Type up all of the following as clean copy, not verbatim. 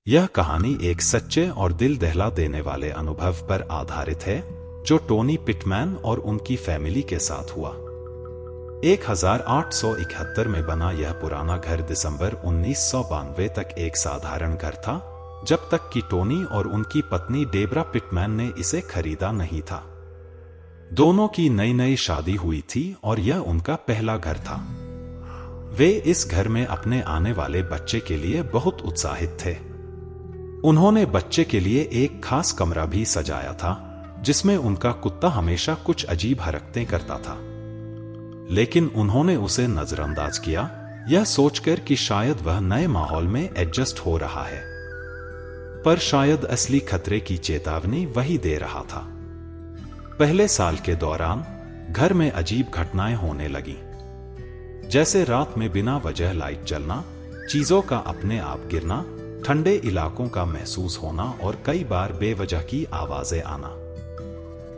यह कहानी एक सच्चे और दिल दहला देने वाले अनुभव पर आधारित है जो टोनी पिटमैन और उनकी फैमिली के साथ हुआ। 1871 में बना यह पुराना घर दिसंबर 1992 तक एक साधारण घर था, जब तक कि टोनी और उनकी पत्नी डेब्रा पिटमैन ने इसे खरीदा नहीं था। दोनों की नई नई शादी हुई थी और यह उनका पहला घर था। वे इस घर में अपने आने वाले बच्चे के लिए बहुत उत्साहित थे। उन्होंने बच्चे के लिए एक खास कमरा भी सजाया था, जिसमें उनका कुत्ता हमेशा कुछ अजीब हरकतें करता था। लेकिन उन्होंने उसे नजरअंदाज किया, यह सोचकर कि शायद वह नए माहौल में एडजस्ट हो रहा है। पर शायद असली खतरे की चेतावनी वही दे रहा था। पहले साल के दौरान घर में अजीब घटनाएं होने लगीं, जैसे रात में बिना वजह लाइट जलना, चीजों का अपने आप गिरना, ठंडे इलाकों का महसूस होना और कई बार बेवजह की आवाजें आना।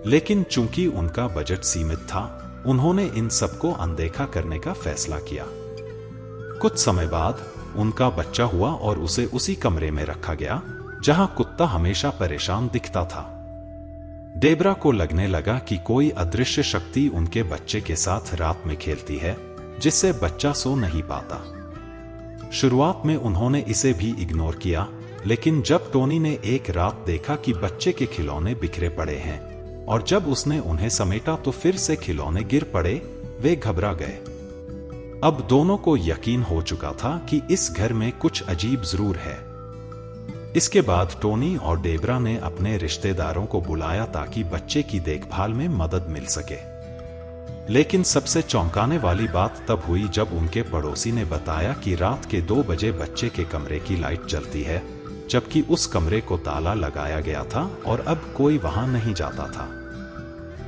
लेकिन चूंकि उनका बजट सीमित था, उन्होंने इन सबको अनदेखा करने का फैसला किया। कुछ समय बाद उनका बच्चा हुआ और उसे उसी कमरे में रखा गया जहां कुत्ता हमेशा परेशान दिखता था। डेब्रा को लगने लगा कि कोई अदृश्य शक्ति उनके बच्चे के साथ रात में खेलती है, जिससे बच्चा सो नहीं पाता। शुरुआत में उन्होंने इसे भी इग्नोर किया, लेकिन जब टोनी ने एक रात देखा कि बच्चे के खिलौने बिखरे पड़े हैं और जब उसने उन्हें समेटा तो फिर से खिलौने गिर पड़े, वे घबरा गए। अब दोनों को यकीन हो चुका था कि इस घर में कुछ अजीब जरूर है। इसके बाद टोनी और डेब्रा ने अपने रिश्तेदारों को बुलाया ताकि बच्चे की देखभाल में मदद मिल सके। लेकिन सबसे चौंकाने वाली बात तब हुई जब उनके पड़ोसी ने बताया कि रात के 2 बजे बच्चे के कमरे की लाइट जलती है, जबकि उस कमरे को ताला लगाया गया था और अब कोई वहां नहीं जाता था।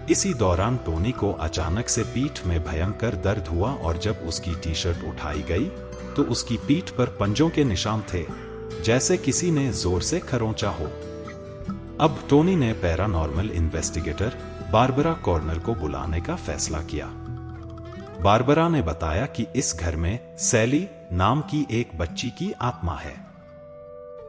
इसी दौरान टोनी को अचानक से पीठ में भयंकर दर्द हुआ और जब उसकी टी शर्ट उठाई गई तो उसकी पीठ पर पंजों के निशान थे, जैसे किसी ने जोर से खरोंचा हो। अब टोनी ने पैरानॉर्मल इन्वेस्टिगेटर बारबरा कॉर्नर को बुलाने का फैसला किया। बारबरा ने बताया कि इस घर में सैली नाम की एक बच्ची की आत्मा है।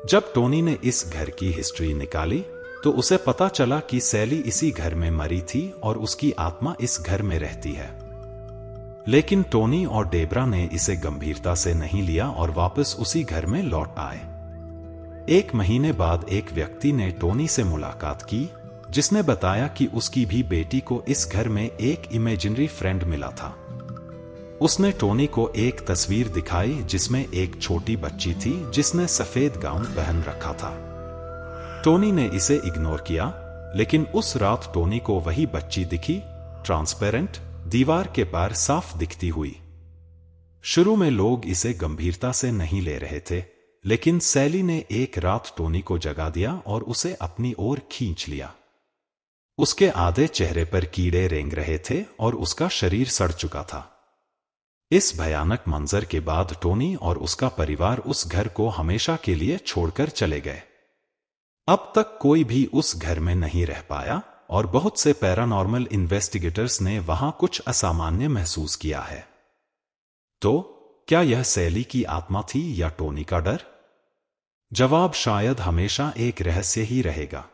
जब टोनी ने इस घर की हिस्ट्री निकाली तो उसे पता चला कि सैली इसी घर में मरी थी और उसकी आत्मा इस घर में रहती है। लेकिन टोनी और डेब्रा ने इसे गंभीरता से नहीं लिया और वापस उसी घर में लौट आए। 1 महीने बाद एक व्यक्ति ने टोनी से मुलाकात की, जिसने बताया कि उसकी भी बेटी को इस घर में एक इमेजिनरी फ्रेंड मिला था। उसने टोनी को एक तस्वीर दिखाई जिसमें एक छोटी बच्ची थी जिसने सफेद गाउन पहन रखा था। टोनी ने इसे इग्नोर किया, लेकिन उस रात टोनी को वही बच्ची दिखी, ट्रांसपेरेंट, दीवार के पार साफ दिखती हुई। शुरू में लोग इसे गंभीरता से नहीं ले रहे थे, लेकिन सैली ने एक रात टोनी को जगा दिया और उसे अपनी ओर खींच लिया। उसके आधे चेहरे पर कीड़े रेंग रहे थे और उसका शरीर सड़ चुका था। इस भयानक मंजर के बाद टोनी और उसका परिवार उस घर को हमेशा के लिए छोड़कर चले गए। अब तक कोई भी उस घर में नहीं रह पाया और बहुत से पैरानॉर्मल इन्वेस्टिगेटर्स ने वहां कुछ असामान्य महसूस किया है। तो क्या यह सैली की आत्मा थी या टोनी का डर? जवाब शायद हमेशा एक रहस्य ही रहेगा।